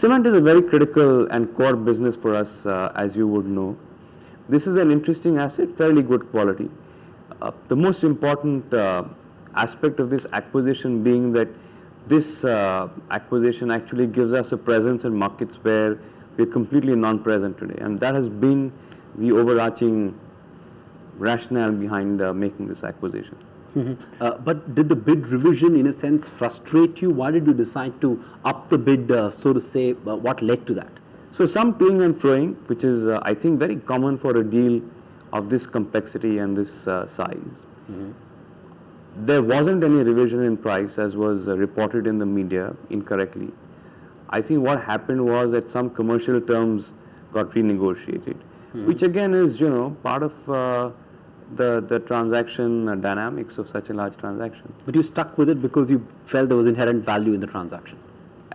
Cement is a very critical and core business for us, as you would know. This is an interesting asset, fairly good quality. The most important aspect of this acquisition being that this acquisition actually gives us a presence in markets where we're completely non-present today, and that has been the overarching rationale behind making this acquisition. But did the bid revision, in a sense, frustrate you? Why did you decide to up the bid, so to say? What led to that? So some toing and froing, which is, I think, very common for a deal of this complexity and this size. There wasn't any revision in price, as was reported in the media incorrectly. I think what happened was that some commercial terms got renegotiated, which again is, part of the transaction dynamics of such a large transaction. But you stuck with it because you felt there was inherent value in the transaction.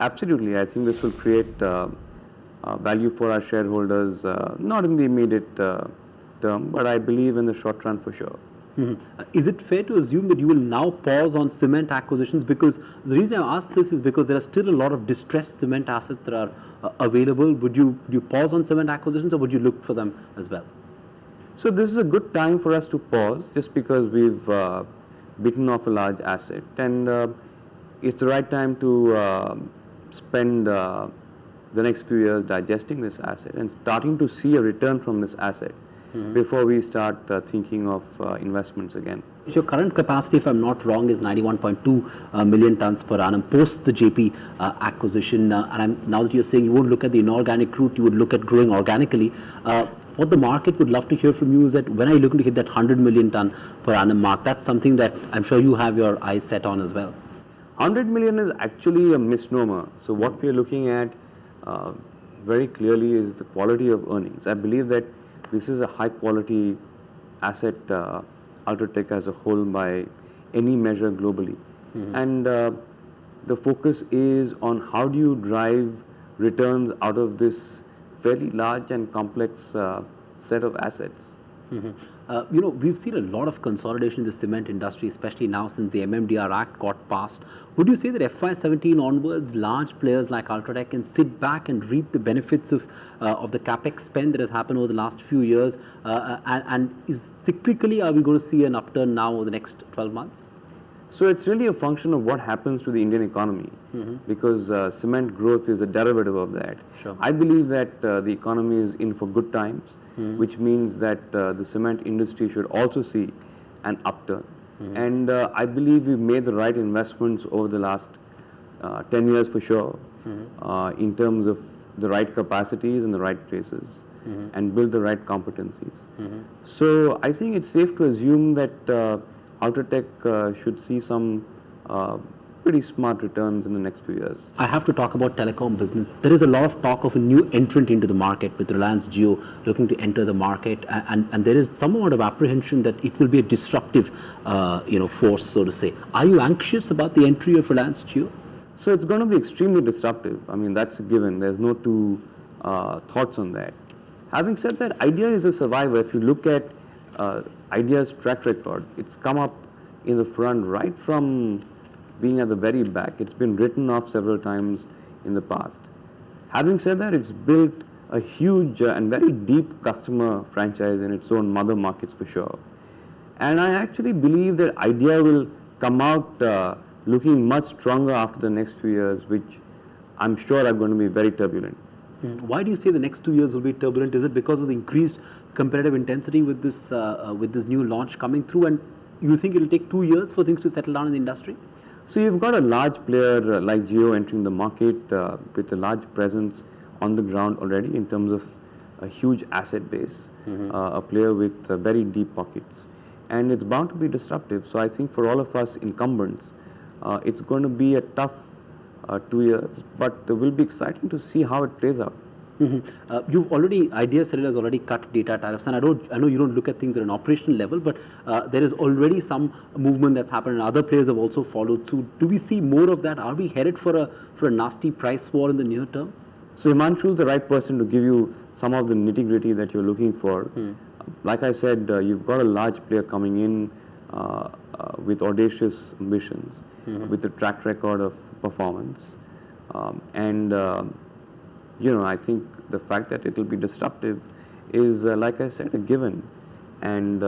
Absolutely. I think this will create value for our shareholders, not in the immediate term, but I believe in the short run for sure. Is it fair to assume that you will now pause on cement acquisitions? Because the reason I ask this is because there are still a lot of distressed cement assets that are available. Would you pause on cement acquisitions, or would you look for them as well? So this is a good time for us to pause, just because we've bitten off a large asset, and it's the right time to spend the next few years digesting this asset and starting to see a return from this asset before we start thinking of investments again. Your current capacity, if I'm not wrong, is 91.2 million tons per annum post the JP acquisition. And now that you're saying you won't look at the inorganic route, you would look at growing organically. What the market would love to hear from you is that when are you looking to hit that 100 million ton per annum mark? That's something that I'm sure you have your eyes set on as well. 100 million is actually a misnomer. So what we are looking at very clearly is the quality of earnings. I believe that this is a high quality asset, UltraTech as a whole, by any measure globally. And the focus is on how do you drive returns out of this fairly large and complex set of assets. We've seen a lot of consolidation in the cement industry, especially now since the MMDR Act got passed. Would you say that FY17 onwards, large players like UltraTech can sit back and reap the benefits of the capex spend that has happened over the last few years? And is cyclically, are we going to see an upturn now over the next 12 months? So it's really a function of what happens to the Indian economy, because cement growth is a derivative of that. Sure. I believe that the economy is in for good times, which means that the cement industry should also see an upturn. And I believe we've made the right investments over the last 10 years for sure, in terms of the right capacities in the right places, and build the right competencies. So I think it's safe to assume that UltraTech should see some pretty smart returns in the next few years. I have to talk about telecom business. There is a lot of talk of a new entrant into the market, with Reliance Jio looking to enter the market, and there is some amount of apprehension that it will be a disruptive force, so to say. Are you anxious about the entry of Reliance Jio? So it's going to be extremely disruptive. I mean, that's a given. There's no two thoughts on that. Having said that, Idea is a survivor. If you look at Idea's track record, it's come up in the front right from being at the very back. It's been written off several times in the past. Having said that, it's built a huge and very deep customer franchise in its own mother markets for sure. And I actually believe that Idea will come out looking much stronger after the next few years, which I'm sure are going to be very turbulent. Why do you say the next 2 years will be turbulent? Is it because of the increased competitive intensity with this new launch coming through, and you think it will take 2 years for things to settle down in the industry? So you've got a large player like Jio entering the market with a large presence on the ground already in terms of a huge asset base, a player with very deep pockets, and it's bound to be disruptive. So I think for all of us incumbents, it's going to be a tough 2 years, but it will be exciting to see how it plays out. You've already, Idea Cellular has already cut data tariffs, and I know you don't look at things at an operational level, but there is already some movement that's happened, and other players have also followed suit. Do we see more of that? Are we headed for a nasty price war in the near term? So Himanshu is the right person to give you some of the nitty-gritty that you're looking for. Like I said, you've got a large player coming in with audacious ambitions, with a track record of performance, and I think the fact that it will be disruptive is, like I said, a given. And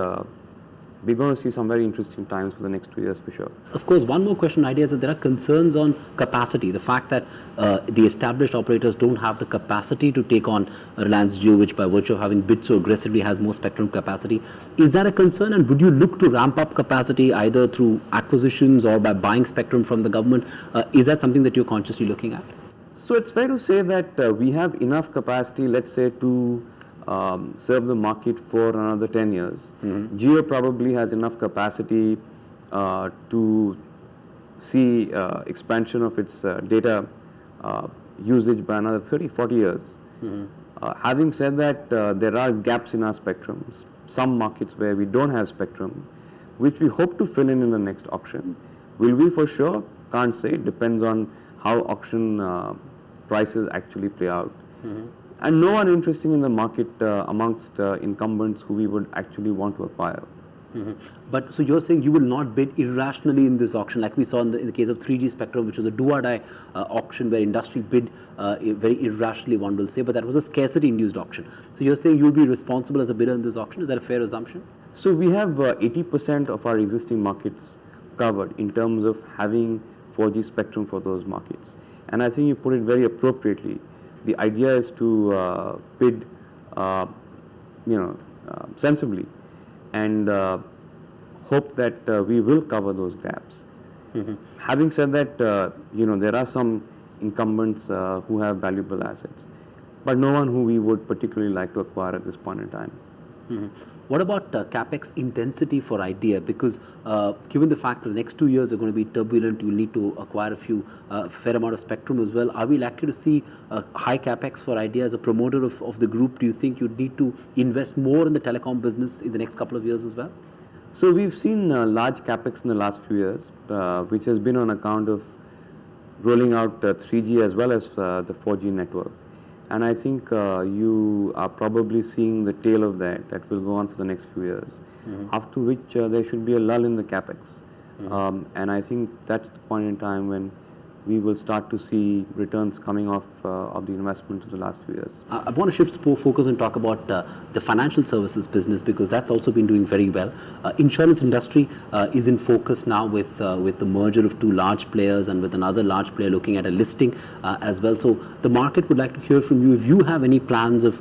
we're going to see some very interesting times for the next 2 years for sure. Of course, one more question, idea is that there are concerns on capacity. The fact that the established operators don't have the capacity to take on Reliance Jio, which by virtue of having bid so aggressively has more spectrum capacity. Is that a concern, and would you look to ramp up capacity either through acquisitions or by buying spectrum from the government? Is that something that you're consciously looking at? So it's fair to say that we have enough capacity, let's say, to serve the market for another 10 years. Jio probably has enough capacity to see expansion of its data usage by another 30, 40 years. Having said that, there are gaps in our spectrums, some markets where we don't have spectrum, which we hope to fill in the next auction. Will we for sure? Can't say. It depends on how auction prices actually play out. And no one interesting in the market amongst incumbents who we would actually want to acquire. But so you're saying you will not bid irrationally in this auction, like we saw in the case of 3G spectrum, which was a do-or-die auction where industry bid very irrationally, one will say, but that was a scarcity-induced auction. So you're saying you'll be responsible as a bidder in this auction. Is that a fair assumption? So we have 80% of our existing markets covered in terms of having 4G spectrum for those markets. And I think you put it very appropriately. The idea is to bid, sensibly, and hope that we will cover those gaps. Having said that, there are some incumbents who have valuable assets, but no one who we would particularly like to acquire at this point in time. What about capex intensity for Idea? Because given the fact that the next 2 years are going to be turbulent, you'll need to acquire a fair amount of spectrum as well. Are we likely to see high capex for Idea as a promoter of the group? Do you think you'd need to invest more in the telecom business in the next couple of years as well? So we've seen large capex in the last few years, which has been on account of rolling out 3G as well as the 4G network. And I think you are probably seeing the tail of that will go on for the next few years, after which there should be a lull in the capex. And I think that's the point in time when we will start to see returns coming off of the investment of the last few years. I want to shift focus and talk about the financial services business, because that's also been doing very well. Insurance industry is in focus now with the merger of two large players and with another large player looking at a listing as well. So the market would like to hear from you if you have any plans of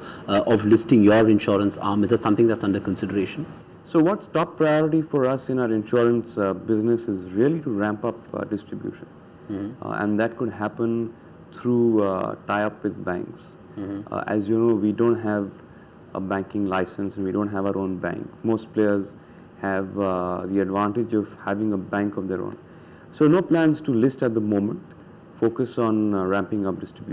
listing your insurance arm. Is that something that's under consideration? So what's top priority for us in our insurance business is really to ramp up distribution. And that could happen through tie-up with banks. As you know, we don't have a banking license and we don't have our own bank. Most players have the advantage of having a bank of their own. So no plans to list at the moment. Focus on ramping up distribution.